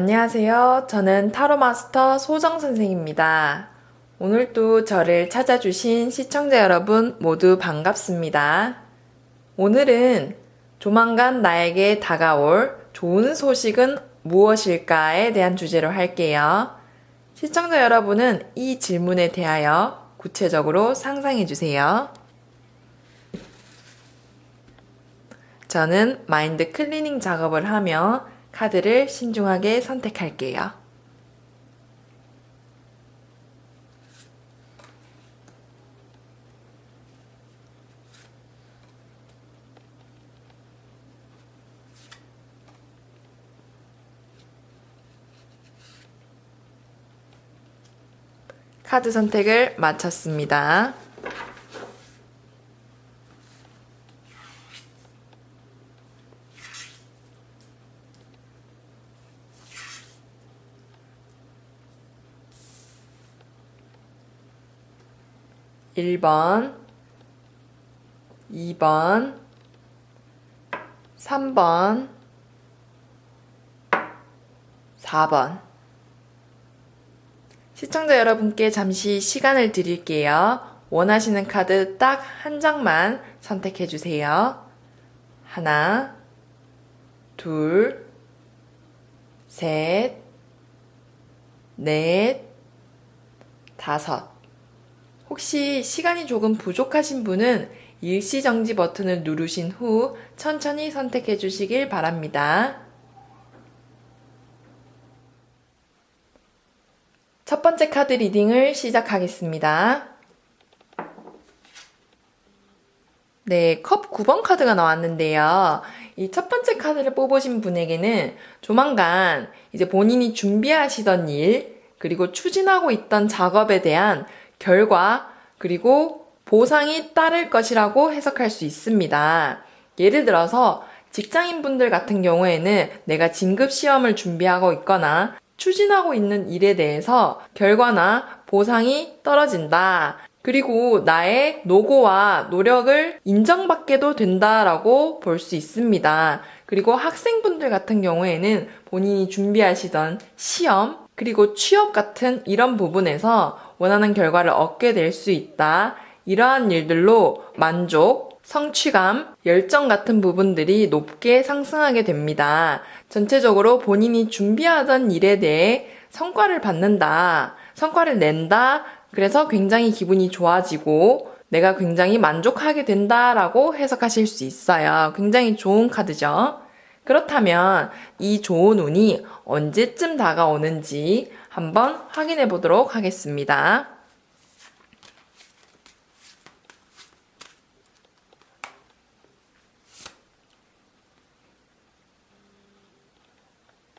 안녕하세요. 저는 타로 마스터 소정 선생입니다. 오늘도 저를 찾아주신 시청자 여러분 모두 반갑습니다. 오늘은 조만간 나에게 다가올 좋은 소식은 무엇일까에 대한 주제로 할게요. 시청자 여러분은 이 질문에 대하여 구체적으로 상상해 주세요. 저는 마인드 클리닝 작업을 하며 카드를 신중하게 선택할게요. 카드 선택을 마쳤습니다. (1번) (2번) (3번) (4번) 시청자 여러분께 잠시 시간을 드릴게요. 원하시는 카드 딱 한 장만 선택해 주세요. 하나, 둘, 셋, 넷, 다섯. 혹시 시간이 조금 부족하신 분은 일시정지 버튼을 누르신 후 천천히 선택해 주시길 바랍니다. 첫 번째 카드 리딩을 시작하겠습니다. 네, 컵 9번 카드가 나왔는데요. 이 첫 번째 카드를 뽑으신 분에게는 조만간 이제 본인이 준비하시던 일, 그리고 추진하고 있던 작업에 대한 결과, 그리고 보상이 따를 것이라고 해석할 수 있습니다. 예를 들어서 직장인분들 같은 경우에는 내가 진급 시험을 준비하고 있거나 추진하고 있는 일에 대해서 결과나 보상이 떨어진다. 그리고 나의 노고와 노력을 인정받게도 된다라고 볼 수 있습니다. 그리고 학생분들 같은 경우에는 본인이 준비하시던 시험, 그리고 취업 같은 이런 부분에서 원하는 결과를 얻게 될 수 있다. 이러한 일들로 만족, 성취감, 열정 같은 부분들이 높게 상승하게 됩니다. 전체적으로 본인이 준비하던 일에 대해 성과를 받는다, 성과를 낸다, 그래서 굉장히 기분이 좋아지고 내가 굉장히 만족하게 된다라고 해석하실 수 있어요. 굉장히 좋은 카드죠. 그렇다면 이 좋은 운이 언제쯤 다가오는지 한번 확인해 보도록 하겠습니다.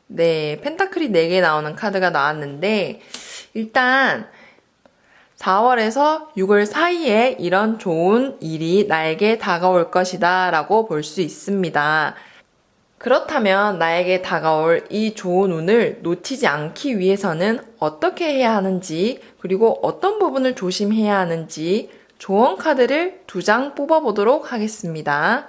네, 펜타클이 4개 나오는 카드가 나왔는데 일단 4월에서 6월 사이에 이런 좋은 일이 나에게 다가올 것이다 라고 볼 수 있습니다. 그렇다면 나에게 다가올 이 좋은 운을 놓치지 않기 위해서는 어떻게 해야 하는지, 그리고 어떤 부분을 조심해야 하는지 조언 카드를 2장 뽑아보도록 하겠습니다.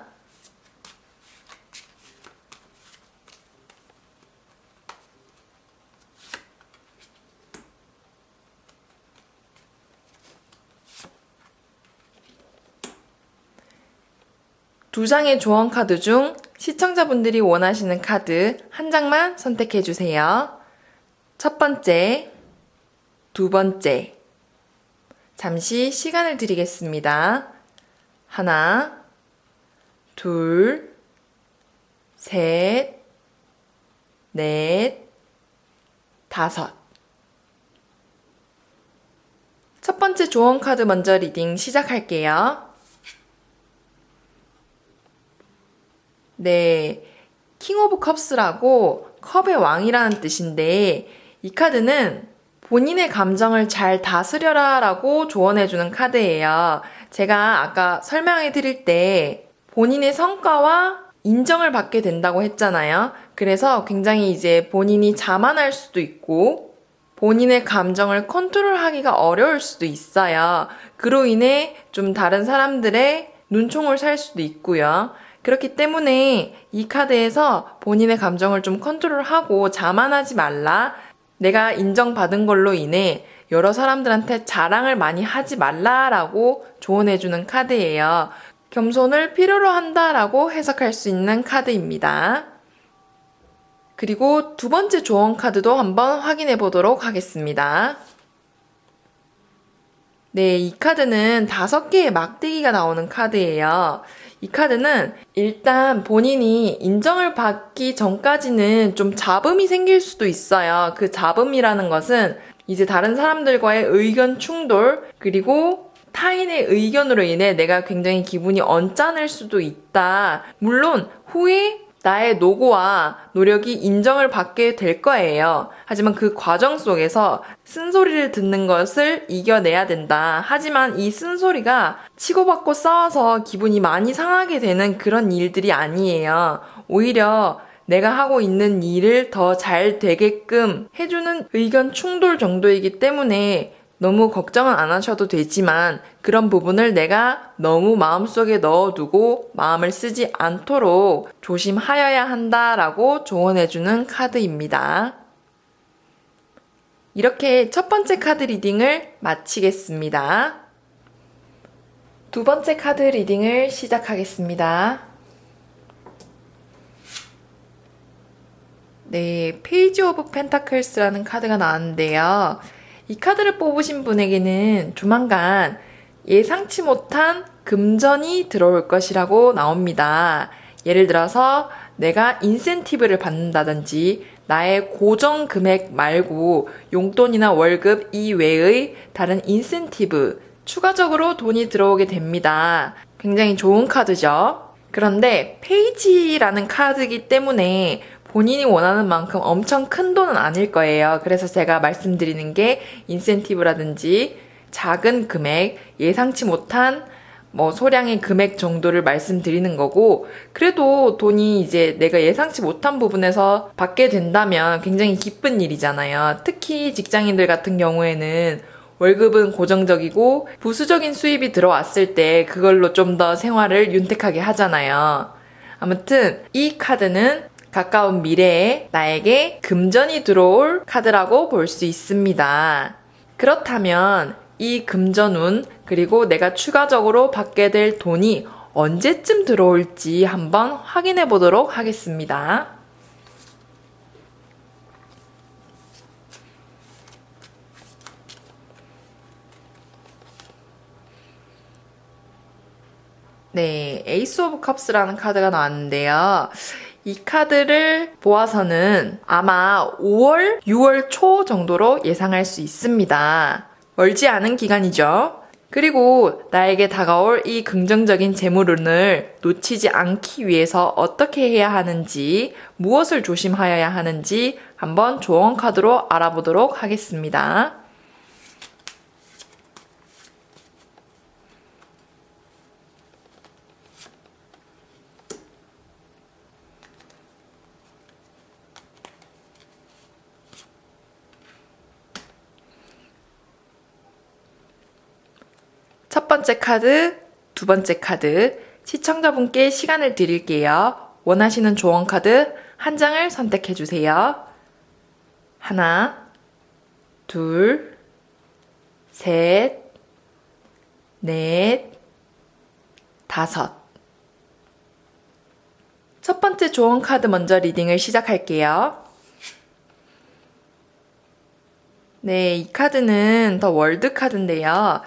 두 장의 조언 카드 중 시청자분들이 원하시는 카드 한 장만 선택해 주세요. 첫 번째, 두 번째. 잠시 시간을 드리겠습니다. 하나, 둘, 셋, 넷, 다섯. 첫 번째 조언 카드 먼저 리딩 시작할게요. 네, 킹 오브 컵스라고 컵의 왕이라는 뜻인데 이 카드는 본인의 감정을 잘 다스려라 라고 조언해주는 카드예요. 제가 아까 설명해 드릴 때 본인의 성과와 인정을 받게 된다고 했잖아요. 그래서 굉장히 이제 본인이 자만할 수도 있고 본인의 감정을 컨트롤하기가 어려울 수도 있어요. 그로 인해 좀 다른 사람들의 눈총을 살 수도 있고요. 그렇기 때문에 이 카드에서 본인의 감정을 좀 컨트롤하고 자만하지 말라. 내가 인정받은 걸로 인해 여러 사람들한테 자랑을 많이 하지 말라라고 조언해주는 카드예요. 겸손을 필요로 한다라고 해석할 수 있는 카드입니다. 그리고 두 번째 조언 카드도 한번 확인해 보도록 하겠습니다. 네, 이 카드는 5개의 막대기가 나오는 카드예요. 이 카드는 일단 본인이 인정을 받기 전까지는 좀 잡음이 생길 수도 있어요. 그 잡음이라는 것은 이제 다른 사람들과의 의견 충돌, 그리고 타인의 의견으로 인해 내가 굉장히 기분이 언짢을 수도 있다. 물론 후에 나의 노고와 노력이 인정을 받게 될 거예요. 하지만 그 과정 속에서 쓴소리를 듣는 것을 이겨내야 된다. 하지만 이 쓴소리가 치고받고 싸워서 기분이 많이 상하게 되는 그런 일들이 아니에요. 오히려 내가 하고 있는 일을 더 잘 되게끔 해주는 의견 충돌 정도이기 때문에 너무 걱정은 안 하셔도 되지만 그런 부분을 내가 너무 마음속에 넣어두고 마음을 쓰지 않도록 조심하여야 한다라고 조언해주는 카드입니다. 이렇게 첫 번째 카드 리딩을 마치겠습니다. 두 번째 카드 리딩을 시작하겠습니다. 네, 페이지 오브 펜타클스라는 카드가 나왔는데요. 이 카드를 뽑으신 분에게는 조만간 예상치 못한 금전이 들어올 것이라고 나옵니다. 예를 들어서 내가 인센티브를 받는다든지 나의 고정 금액 말고 용돈이나 월급 이외의 다른 인센티브, 추가적으로 돈이 들어오게 됩니다. 굉장히 좋은 카드죠. 그런데 페이지라는 카드이기 때문에 본인이 원하는 만큼 엄청 큰 돈은 아닐 거예요. 그래서 제가 말씀드리는 게 인센티브라든지 작은 금액, 예상치 못한 소량의 금액 정도를 말씀드리는 거고, 그래도 돈이 이제 내가 예상치 못한 부분에서 받게 된다면 굉장히 기쁜 일이잖아요. 특히 직장인들 같은 경우에는 월급은 고정적이고 부수적인 수입이 들어왔을 때 그걸로 좀 더 생활을 윤택하게 하잖아요. 아무튼 이 카드는 가까운 미래에 나에게 금전이 들어올 카드라고 볼 수 있습니다. 그렇다면 이 금전운 그리고 내가 추가적으로 받게 될 돈이 언제쯤 들어올지 한번 확인해 보도록 하겠습니다. 네, 에이스 오브 컵스라는 카드가 나왔는데요. 이 카드를 보아서는 아마 5월, 6월 초 정도로 예상할 수 있습니다. 멀지 않은 기간이죠. 그리고 나에게 다가올 이 긍정적인 재물운을 놓치지 않기 위해서 어떻게 해야 하는지, 무엇을 조심하여야 하는지 한번 조언 카드로 알아보도록 하겠습니다. 첫 번째 카드, 두 번째 카드, 시청자분께 시간을 드릴게요. 원하시는 조언 카드 한 장을 선택해 주세요. 하나, 둘, 셋, 넷, 다섯. 첫 번째 조언 카드 먼저 리딩을 시작할게요. 네, 이 카드는 더 월드 카드인데요.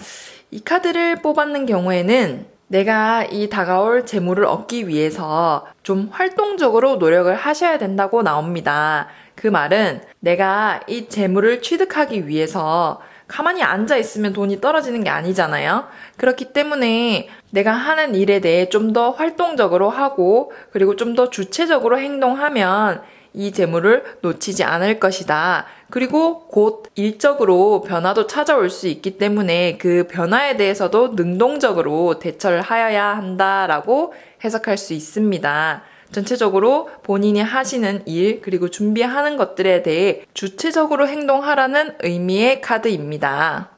이 카드를 뽑았는 경우에는 내가 이 다가올 재물을 얻기 위해서 좀 활동적으로 노력을 하셔야 된다고 나옵니다. 그 말은 내가 이 재물을 취득하기 위해서 가만히 앉아 있으면 돈이 떨어지는 게 아니잖아요. 그렇기 때문에 내가 하는 일에 대해 좀 더 활동적으로 하고 그리고 좀 더 주체적으로 행동하면 이 재물을 놓치지 않을 것이다. 그리고 곧 일적으로 변화도 찾아올 수 있기 때문에 그 변화에 대해서도 능동적으로 대처를 하여야 한다라고 해석할 수 있습니다. 전체적으로 본인이 하시는 일 그리고 준비하는 것들에 대해 주체적으로 행동하라는 의미의 카드입니다.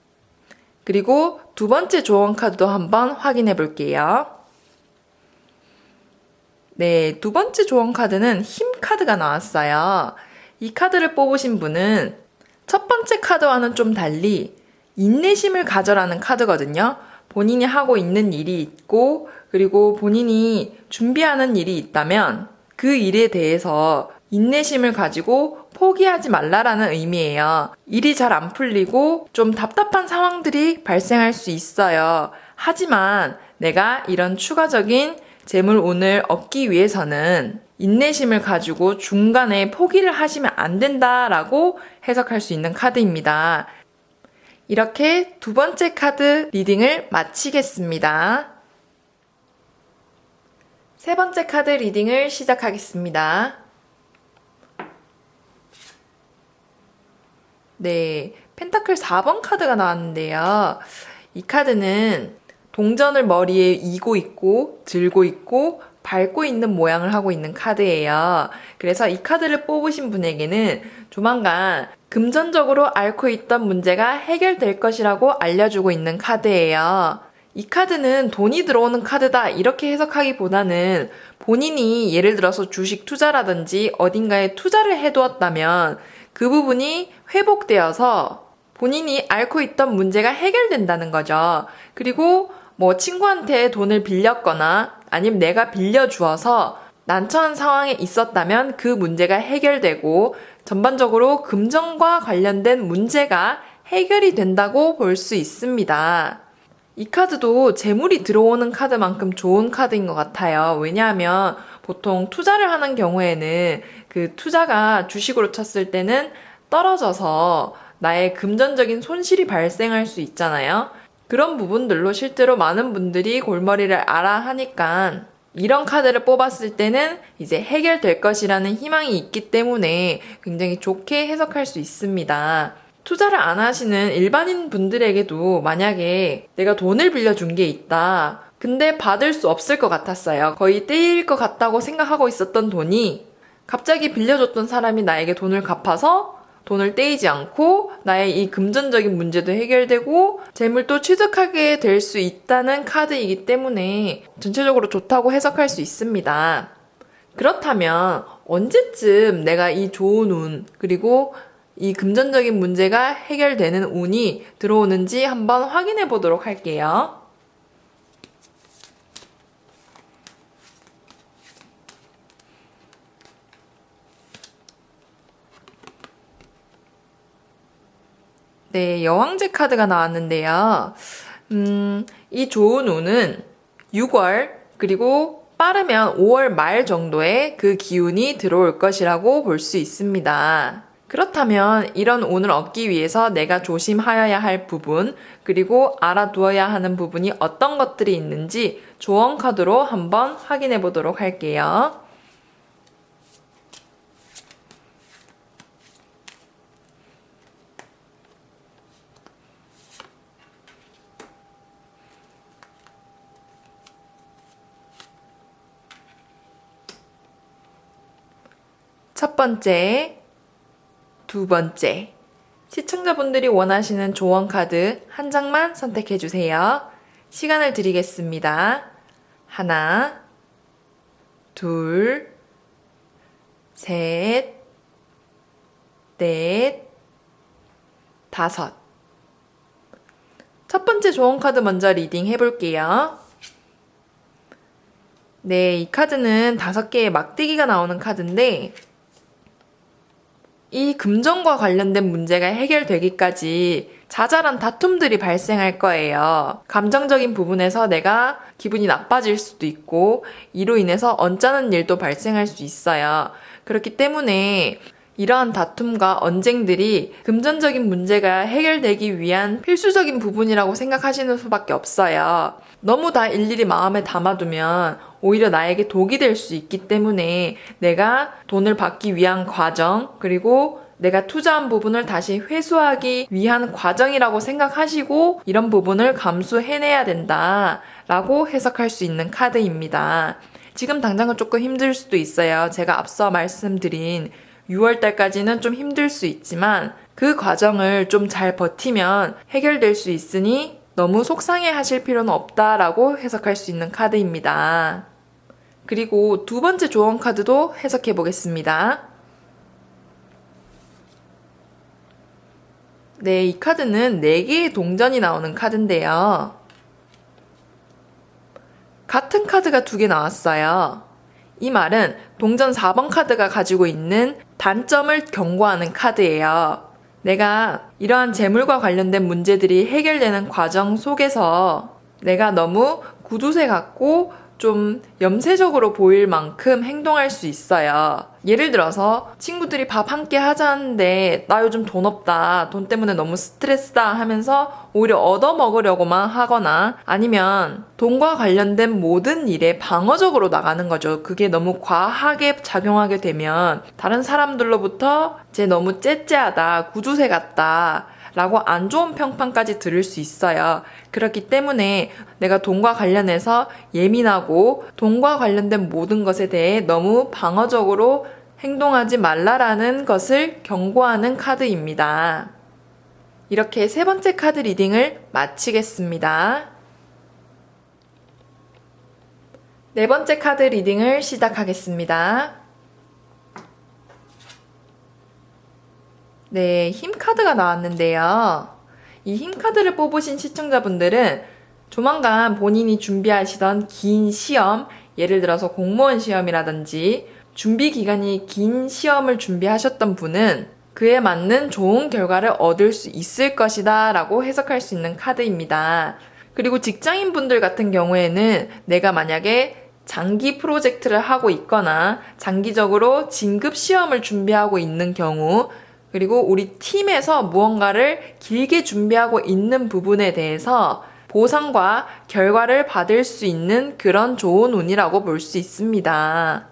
그리고 두 번째 조언 카드도 한번 확인해 볼게요. 네, 두 번째 조언 카드는 힘 카드가 나왔어요. 이 카드를 뽑으신 분은 첫 번째 카드와는 좀 달리 인내심을 가져라는 카드거든요. 본인이 하고 있는 일이 있고 그리고 본인이 준비하는 일이 있다면 그 일에 대해서 인내심을 가지고 포기하지 말라라는 의미예요. 일이 잘 안 풀리고 좀 답답한 상황들이 발생할 수 있어요. 하지만 내가 이런 추가적인 재물운을 얻기 위해서는 인내심을 가지고 중간에 포기를 하시면 안 된다라고 해석할 수 있는 카드입니다. 이렇게 두 번째 카드 리딩을 마치겠습니다. 세 번째 카드 리딩을 시작하겠습니다. 네, 펜타클 4번 카드가 나왔는데요. 이 카드는 동전을 머리에 이고 있고 들고 있고 밟고 있는 모양을 하고 있는 카드예요. 그래서 이 카드를 뽑으신 분에게는 조만간 금전적으로 앓고 있던 문제가 해결될 것이라고 알려주고 있는 카드예요. 이 카드는 돈이 들어오는 카드다 이렇게 해석하기보다는 본인이 예를 들어서 주식 투자라든지 어딘가에 투자를 해두었다면 그 부분이 회복되어서 본인이 앓고 있던 문제가 해결된다는 거죠. 그리고 뭐 친구한테 돈을 빌렸거나 아니면 내가 빌려주어서 난처한 상황에 있었다면 그 문제가 해결되고 전반적으로 금전과 관련된 문제가 해결이 된다고 볼 수 있습니다. 이 카드도 재물이 들어오는 카드만큼 좋은 카드인 것 같아요. 왜냐하면 보통 투자를 하는 경우에는 그 투자가 주식으로 쳤을 때는 떨어져서 나의 금전적인 손실이 발생할 수 있잖아요. 그런 부분들로 실제로 많은 분들이 골머리를 앓아 하니까 이런 카드를 뽑았을 때는 이제 해결될 것이라는 희망이 있기 때문에 굉장히 좋게 해석할 수 있습니다. 투자를 안 하시는 일반인 분들에게도 만약에 내가 돈을 빌려준 게 있다. 근데 받을 수 없을 것 같았어요. 거의 떼일 것 같다고 생각하고 있었던 돈이 갑자기 빌려줬던 사람이 나에게 돈을 갚아서 돈을 떼이지 않고 나의 이 금전적인 문제도 해결되고 재물도 취득하게 될 수 있다는 카드이기 때문에 전체적으로 좋다고 해석할 수 있습니다. 그렇다면 언제쯤 내가 이 좋은 운 그리고 이 금전적인 문제가 해결되는 운이 들어오는지 한번 확인해 보도록 할게요. 네, 여왕제 카드가 나왔는데요. 이 좋은 운은 6월 그리고 빠르면 5월 말 정도에 그 기운이 들어올 것이라고 볼 수 있습니다. 그렇다면 이런 운을 얻기 위해서 내가 조심하여야 할 부분 그리고 알아두어야 하는 부분이 어떤 것들이 있는지 조언 카드로 한번 확인해 보도록 할게요. 첫 번째, 두 번째. 시청자분들이 원하시는 조언 카드 한 장만 선택해 주세요. 시간을 드리겠습니다. 하나, 둘, 셋, 넷, 다섯. 첫 번째 조언 카드 먼저 리딩 해볼게요. 네, 이 카드는 5개의 막대기가 나오는 카드인데 이 금전과 관련된 문제가 해결되기까지 자잘한 다툼들이 발생할 거예요. 감정적인 부분에서 내가 기분이 나빠질 수도 있고 이로 인해서 언짢은 일도 발생할 수 있어요. 그렇기 때문에 이러한 다툼과 언쟁들이 금전적인 문제가 해결되기 위한 필수적인 부분이라고 생각하시는 수밖에 없어요. 너무 다 일일이 마음에 담아두면 오히려 나에게 독이 될 수 있기 때문에 내가 돈을 받기 위한 과정 그리고 내가 투자한 부분을 다시 회수하기 위한 과정이라고 생각하시고 이런 부분을 감수해내야 된다라고 해석할 수 있는 카드입니다. 지금 당장은 조금 힘들 수도 있어요. 제가 앞서 말씀드린 6월달까지는 좀 힘들 수 있지만 그 과정을 좀 잘 버티면 해결될 수 있으니 너무 속상해 하실 필요는 없다라고 해석할 수 있는 카드입니다. 그리고 두 번째 조언 카드도 해석해 보겠습니다. 네, 이 카드는 4개의 동전이 나오는 카드인데요. 같은 카드가 2개 나왔어요. 이 말은 동전 4번 카드가 가지고 있는 단점을 경고하는 카드예요. 내가 이러한 재물과 관련된 문제들이 해결되는 과정 속에서 내가 너무 구두쇠 같고 좀 염세적으로 보일 만큼 행동할 수 있어요. 예를 들어서 친구들이 밥 함께 하자는데 나 요즘 돈 없다, 돈 때문에 너무 스트레스다 하면서 오히려 얻어먹으려고만 하거나 아니면 돈과 관련된 모든 일에 방어적으로 나가는 거죠. 그게 너무 과하게 작용하게 되면 다른 사람들로부터 쟤 너무 째째하다, 구두쇠 같다 라고 안 좋은 평판까지 들을 수 있어요. 그렇기 때문에 내가 돈과 관련해서 예민하고 돈과 관련된 모든 것에 대해 너무 방어적으로 행동하지 말라라는 것을 경고하는 카드입니다. 이렇게 세 번째 카드 리딩을 마치겠습니다. 네 번째 카드 리딩을 시작하겠습니다. 네, 힘 카드가 나왔는데요. 이 힘 카드를 뽑으신 시청자분들은 조만간 본인이 준비하시던 긴 시험, 예를 들어서 공무원 시험이라든지 준비 기간이 긴 시험을 준비하셨던 분은 그에 맞는 좋은 결과를 얻을 수 있을 것이다 라고 해석할 수 있는 카드입니다. 그리고 직장인분들 같은 경우에는 내가 만약에 장기 프로젝트를 하고 있거나 장기적으로 진급 시험을 준비하고 있는 경우, 그리고 우리 팀에서 무언가를 길게 준비하고 있는 부분에 대해서 보상과 결과를 받을 수 있는 그런 좋은 운이라고 볼 수 있습니다.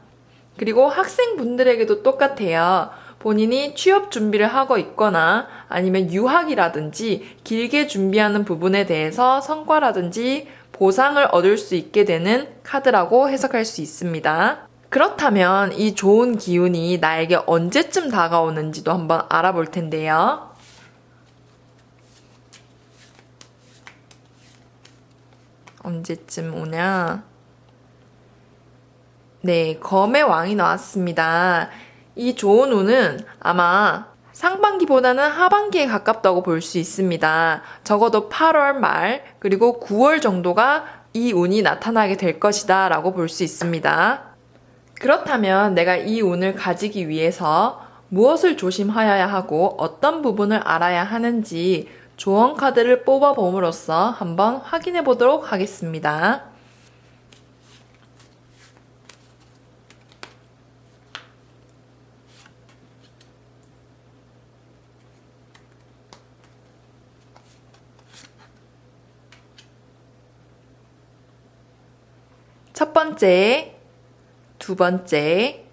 그리고 학생분들에게도 똑같아요. 본인이 취업 준비를 하고 있거나 아니면 유학이라든지 길게 준비하는 부분에 대해서 성과라든지 보상을 얻을 수 있게 되는 카드라고 해석할 수 있습니다. 그렇다면 이 좋은 기운이 나에게 언제쯤 다가오는지도 한번 알아볼 텐데요. 언제쯤 오냐? 네, 검의 왕이 나왔습니다. 이 좋은 운은 아마 상반기보다는 하반기에 가깝다고 볼 수 있습니다. 적어도 8월 말 그리고 9월 정도가 이 운이 나타나게 될 것이다 라고 볼 수 있습니다. 그렇다면 내가 이 운을 가지기 위해서 무엇을 조심하여야 하고 어떤 부분을 알아야 하는지 조언 카드를 뽑아 봄으로써 한번 확인해 보도록 하겠습니다. 첫 번째, 두 번째,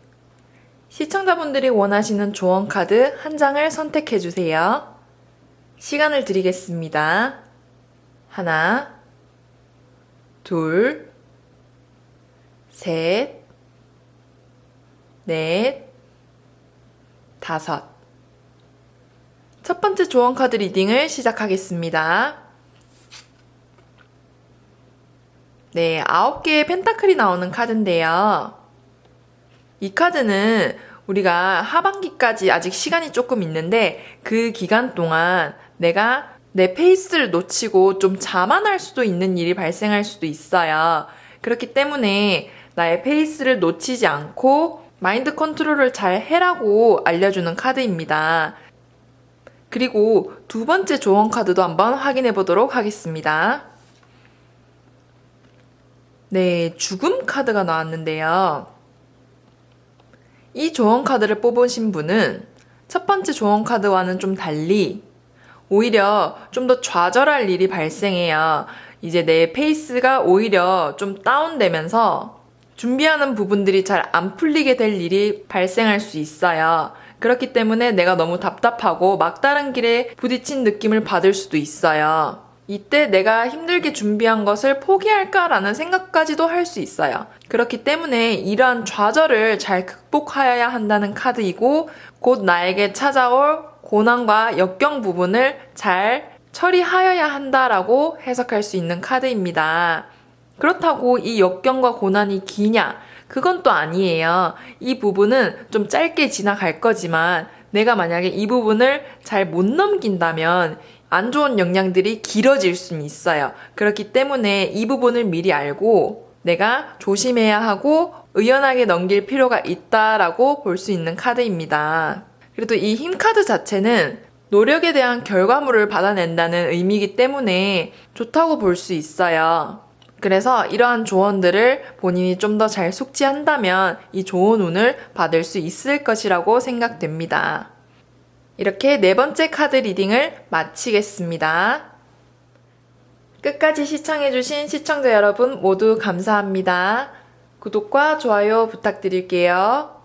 시청자분들이 원하시는 조언 카드 한 장을 선택해 주세요. 시간을 드리겠습니다. 하나, 둘, 셋, 넷, 다섯. 첫 번째 조언 카드 리딩을 시작하겠습니다. 네, 9개의 펜타클이 나오는 카드인데요. 이 카드는 우리가 하반기까지 아직 시간이 조금 있는데 그 기간 동안 내가 내 페이스를 놓치고 좀 자만할 수도 있는 일이 발생할 수도 있어요. 그렇기 때문에 나의 페이스를 놓치지 않고 마인드 컨트롤을 잘 해라고 알려주는 카드입니다. 그리고 두 번째 조언 카드도 한번 확인해 보도록 하겠습니다. 네, 죽음 카드가 나왔는데요. 이 조언 카드를 뽑으신 분은 첫 번째 조언 카드와는 좀 달리 오히려 좀 더 좌절할 일이 발생해요. 이제 내 페이스가 오히려 좀 다운되면서 준비하는 부분들이 잘 안 풀리게 될 일이 발생할 수 있어요. 그렇기 때문에 내가 너무 답답하고 막다른 길에 부딪힌 느낌을 받을 수도 있어요. 이때 내가 힘들게 준비한 것을 포기할까라는 생각까지도 할 수 있어요. 그렇기 때문에 이러한 좌절을 잘 극복하여야 한다는 카드이고 곧 나에게 찾아올 고난과 역경 부분을 잘 처리하여야 한다라고 해석할 수 있는 카드입니다. 그렇다고 이 역경과 고난이 기냐? 그건 또 아니에요. 이 부분은 좀 짧게 지나갈 거지만 내가 만약에 이 부분을 잘 못 넘긴다면 안 좋은 영향들이 길어질 수는 있어요. 그렇기 때문에 이 부분을 미리 알고 내가 조심해야 하고 의연하게 넘길 필요가 있다라고 볼 수 있는 카드입니다. 그래도 이 힘 카드 자체는 노력에 대한 결과물을 받아낸다는 의미이기 때문에 좋다고 볼 수 있어요. 그래서 이러한 조언들을 본인이 좀 더 잘 숙지한다면 이 좋은 운을 받을 수 있을 것이라고 생각됩니다. 이렇게 네 번째 카드 리딩을 마치겠습니다. 끝까지 시청해주신 시청자 여러분 모두 감사합니다. 구독과 좋아요 부탁드릴게요.